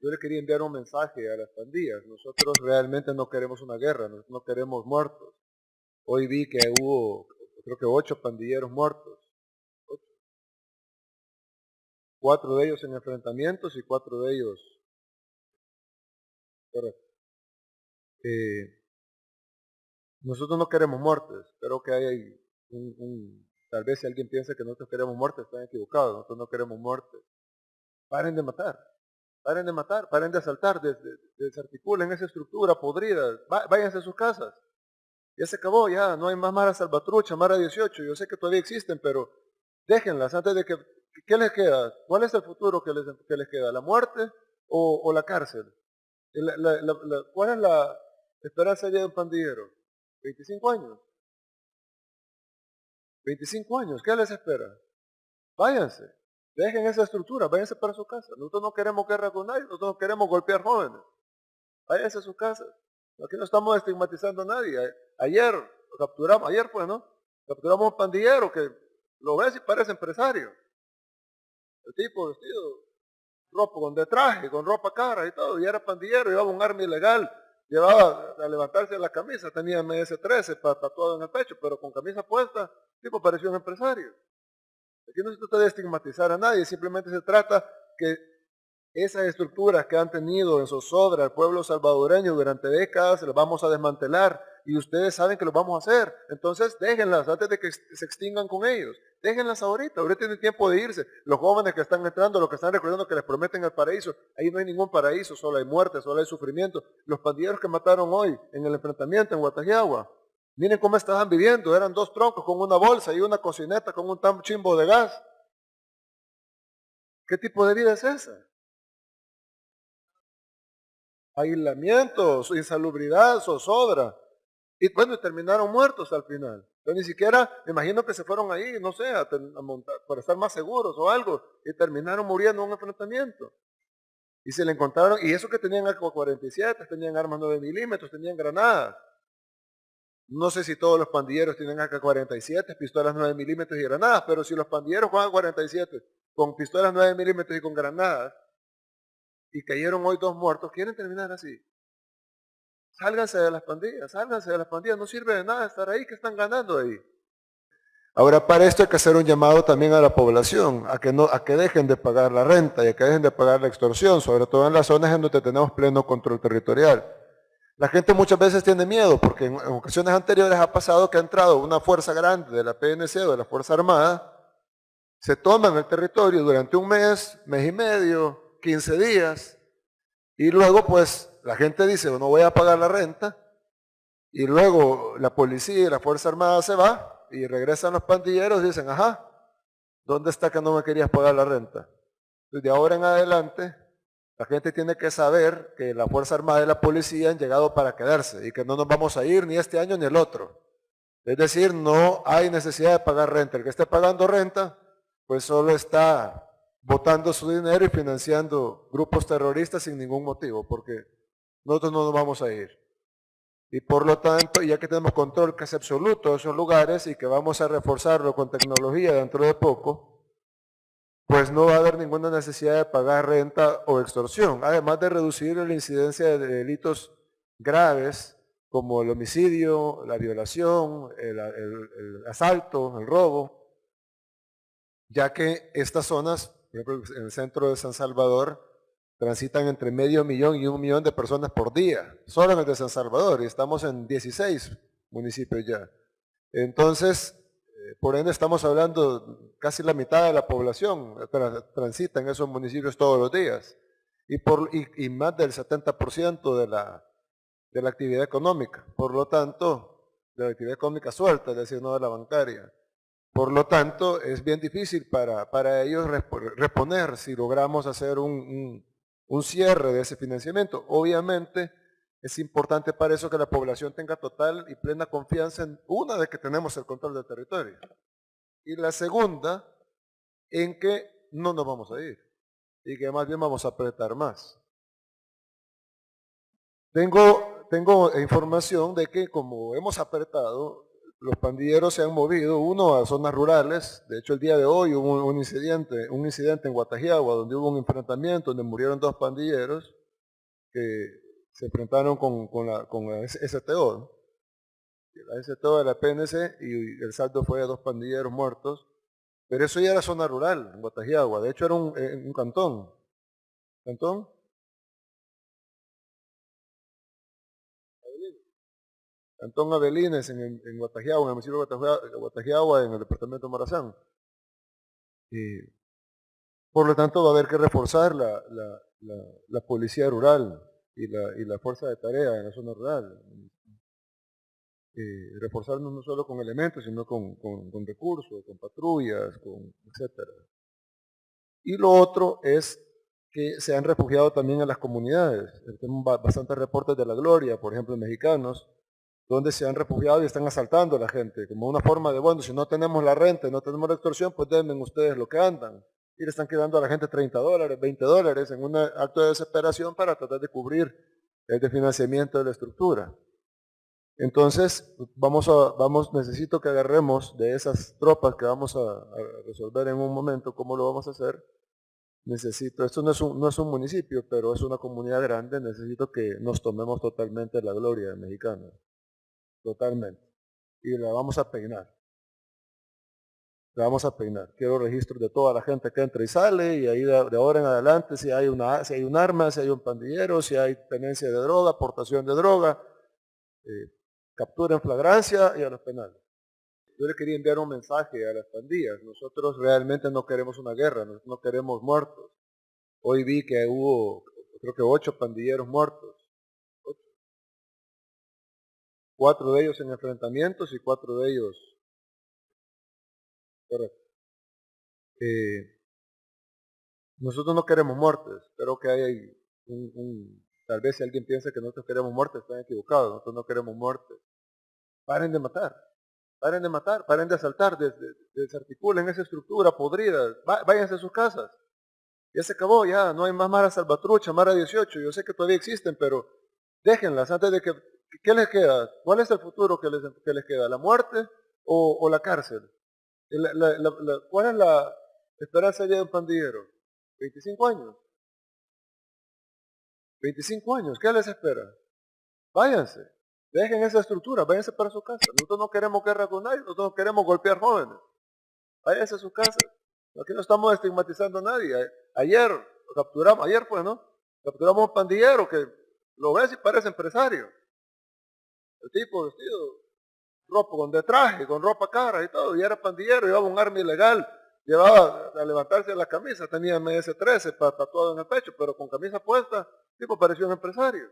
yo le quería enviar un mensaje a las pandillas. Nosotros realmente no queremos una guerra, no queremos muertos. Hoy vi que hubo, creo que 8 pandilleros muertos. 8. 4 de ellos en enfrentamientos y 4 de ellos. Correcto. Nosotros no queremos muertes. Creo que hay tal vez si alguien piensa que nosotros queremos muertes, están equivocados. Nosotros no queremos muertes. Paren de matar. Paren de matar, paren de asaltar, desarticulen esa estructura podrida, váyanse a sus casas. Ya se acabó, ya no hay más Mara Salvatrucha, Mara 18, yo sé que todavía existen, pero déjenlas antes de que, ¿qué les queda? ¿Cuál es el futuro que les queda? ¿La muerte o la cárcel? ¿Cuál es la esperanza de un pandillero? 25 años. 25 años, ¿qué les espera? Váyanse. Dejen esa estructura, váyanse para su casa. Nosotros no queremos guerra con nadie, nosotros no queremos golpear jóvenes. Váyanse a sus casas. Aquí no estamos estigmatizando a nadie. Ayer capturamos, ayer fue, ¿no? Capturamos un pandillero que lo ves y parece empresario. El tipo vestido, ropa de traje, con ropa cara y todo, y era pandillero, llevaba un arma ilegal, llevaba a levantarse la camisa, tenía MS-13 tatuado en el pecho, pero con camisa puesta, el tipo parecía un empresario. Aquí no se trata de estigmatizar a nadie, simplemente se trata que esas estructuras que han tenido en zozobra al pueblo salvadoreño durante décadas, las vamos a desmantelar y ustedes saben que lo vamos a hacer. Entonces déjenlas antes de que se extingan con ellos. Déjenlas ahorita tienen tiempo de irse. Los jóvenes que están entrando, los que están recordando que les prometen el paraíso, ahí no hay ningún paraíso, solo hay muerte, solo hay sufrimiento. Los pandilleros que mataron hoy en el enfrentamiento en Guatajiagua, miren cómo estaban viviendo, eran 2 troncos con una bolsa y una cocineta con un chimbo de gas. ¿Qué tipo de vida es esa? Aislamiento, insalubridad, zozobra. Y bueno, terminaron muertos al final. Entonces ni siquiera, me imagino que se fueron ahí, no sé, a montar, para estar más seguros o algo, y terminaron muriendo en un enfrentamiento. Y se le encontraron, y eso que tenían AK-47, tenían armas 9 milímetros, tenían granadas. No sé si todos los pandilleros tienen AK-47, pistolas 9 milímetros y granadas, pero si los pandilleros con AK-47, con pistolas 9 milímetros y con granadas, y cayeron hoy 2 muertos, ¿quieren terminar así? Sálganse de las pandillas, no sirve de nada estar ahí, que están ganando ahí. Ahora para esto hay que hacer un llamado también a la población, a que dejen de pagar la renta y a que dejen de pagar la extorsión, sobre todo en las zonas en donde tenemos pleno control territorial. La gente muchas veces tiene miedo porque en ocasiones anteriores ha pasado que ha entrado una fuerza grande de la PNC o de la Fuerza Armada, se toman el territorio durante un mes, mes y medio, 15 días, y luego pues la gente dice, no voy a pagar la renta, y luego la policía y la Fuerza Armada se va, y regresan los pandilleros y dicen, ajá, ¿dónde está que no me querías pagar la renta? Entonces de ahora en adelante, la gente tiene que saber que la Fuerza Armada y la policía han llegado para quedarse, y que no nos vamos a ir ni este año ni el otro. Es decir, no hay necesidad de pagar renta. El que esté pagando renta, pues solo está botando su dinero y financiando grupos terroristas sin ningún motivo, porque nosotros no nos vamos a ir. Y por lo tanto, ya que tenemos control casi absoluto de esos lugares y que vamos a reforzarlo con tecnología dentro de poco, pues no va a haber ninguna necesidad de pagar renta o extorsión, además de reducir la incidencia de delitos graves como el homicidio, la violación, el asalto, el robo, ya que estas zonas, por ejemplo, en el centro de San Salvador, transitan entre medio millón y 1 millón de personas por día, solo en el de San Salvador, y estamos en 16 municipios ya. Entonces, por ende estamos hablando casi la mitad de la población transita en esos municipios todos los días, y más del 70% de la actividad económica, por lo tanto, de la actividad económica suelta, es decir, no de la bancaria. Por lo tanto, es bien difícil para ellos reponer si logramos hacer un cierre de ese financiamiento. Obviamente, es importante para eso que la población tenga total y plena confianza en una de que tenemos el control del territorio. Y la segunda, en que no nos vamos a ir y que más bien vamos a apretar más. Tengo información de que como hemos apretado, los pandilleros se han movido, uno a zonas rurales. De hecho el día de hoy hubo un incidente en Guatajiagua donde hubo un enfrentamiento donde murieron 2 pandilleros, que se enfrentaron con la STO, ¿no? La STO de la PNC, y el saldo fue de 2 pandilleros muertos, pero eso ya era zona rural, en Guatajiagua, de hecho era un cantón. ¿Cantón? Cantón Avelines en Guatajiagua, en el municipio de Guatajiagua, en el departamento de Morazán. Por lo tanto, va a haber que reforzar la policía rural y la fuerza de tarea en la zona rural. Reforzarnos no solo con elementos, sino con recursos, con patrullas, etcétera. Y lo otro es que se han refugiado también en las comunidades. Tenemos bastantes reportes de la Gloria, por ejemplo, mexicanos, donde se han refugiado y están asaltando a la gente, como una forma de, bueno, si no tenemos la renta, no tenemos la extorsión, pues denme ustedes lo que andan. Y le están quedando a la gente $30, $20 en un acto de desesperación para tratar de cubrir el financiamiento de la estructura. Entonces, necesito que agarremos de esas tropas que vamos a resolver en un momento, cómo lo vamos a hacer. Esto no es un municipio, pero es una comunidad grande, necesito que nos tomemos totalmente la gloria de mexicanos, totalmente. Y la vamos a peinar. La vamos a peinar. Quiero registros de toda la gente que entra y sale, y ahí de ahora en adelante, si hay un arma, si hay un pandillero, si hay tenencia de droga, aportación de droga, captura en flagrancia y a los penales. Yo le quería enviar un mensaje a las pandillas. Nosotros realmente no queremos una guerra, no queremos muertos. Hoy vi que hubo, creo que 8 pandilleros muertos. 4 de ellos en enfrentamientos y 4 de ellos. Correcto. Nosotros no queremos muertes. Creo que hay tal vez si alguien piensa que nosotros queremos muertes, están equivocados. Nosotros no queremos muertes. Paren de matar. Paren de matar, paren de asaltar, desarticulen esa estructura podrida, váyanse a sus casas. Ya se acabó, ya, no hay más Mara Salvatrucha, Mara 18, yo sé que todavía existen, pero déjenlas antes de que, ¿qué les queda? ¿Cuál es el futuro que les queda? ¿La muerte o la cárcel? ¿Cuál es la esperanza de un pandillero? 25 años. 25 años, ¿qué les espera? Váyanse, dejen esa estructura, váyanse para su casa. Nosotros no queremos guerra con nadie, nosotros no queremos golpear jóvenes. Váyanse a su casa. Aquí no estamos estigmatizando a nadie. Ayer pues, ¿no? Capturamos a un pandillero que lo ves y parece empresario. El tipo vestido, ropa con de traje, con ropa cara y todo, y era pandillero, llevaba un arma ilegal, llevaba a levantarse la camisa, tenía MS-13 tatuado en el pecho, pero con camisa puesta, el tipo parecía un empresario.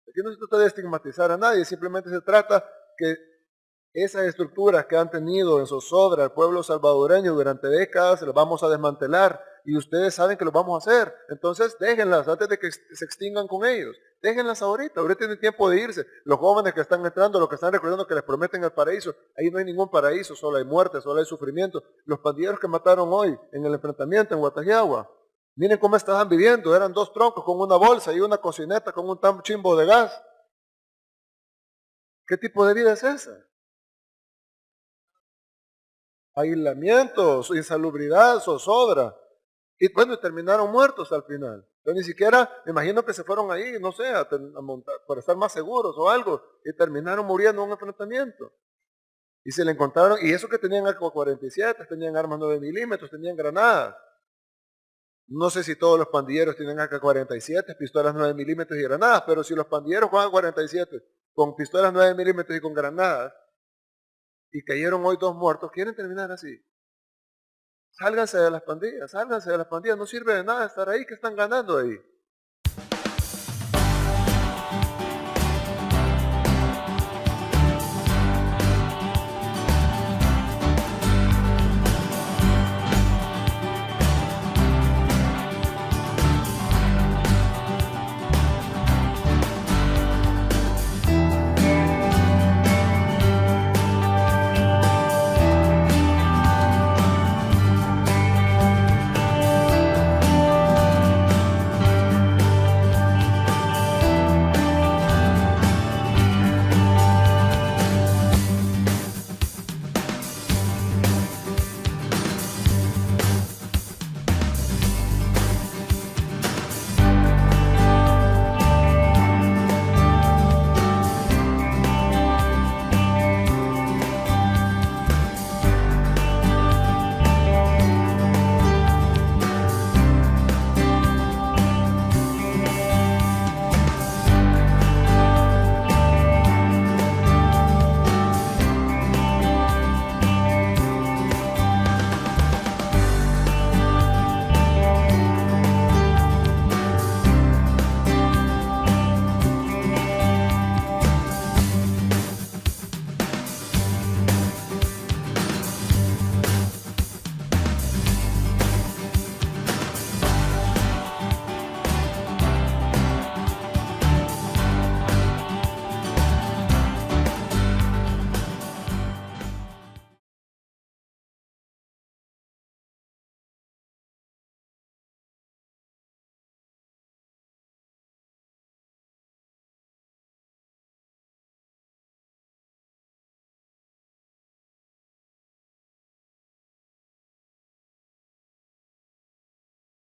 Aquí no se trata de estigmatizar a nadie, simplemente se trata que esas estructuras que han tenido en zozobra el pueblo salvadoreño durante décadas, se las vamos a desmantelar y ustedes saben que lo vamos a hacer. Entonces déjenlas antes de que se extingan con ellos. Déjenlas ahorita tienen tiempo de irse. Los jóvenes que están entrando, los que están recordando que les prometen el paraíso, ahí no hay ningún paraíso, solo hay muerte, solo hay sufrimiento. Los pandilleros que mataron hoy en el enfrentamiento en Guatajiagua, miren cómo estaban viviendo, eran 2 troncos con una bolsa y una cocineta con un chimbo de gas. ¿Qué tipo de vida es esa? Aislamiento, insalubridad, zozobra. Y bueno, terminaron muertos al final. Pero ni siquiera, me imagino que se fueron ahí, no sé, a montar, para estar más seguros o algo, y terminaron muriendo en un enfrentamiento. Y se le encontraron, y eso que tenían AK-47, tenían armas 9 milímetros, tenían granadas. No sé si todos los pandilleros tienen AK-47, pistolas 9 milímetros y granadas, pero si los pandilleros juegan 47 con pistolas 9 milímetros y con granadas, y cayeron hoy 2 muertos, ¿quieren terminar así? Sálganse de las pandillas, no sirve de nada estar ahí, que están ganando ahí.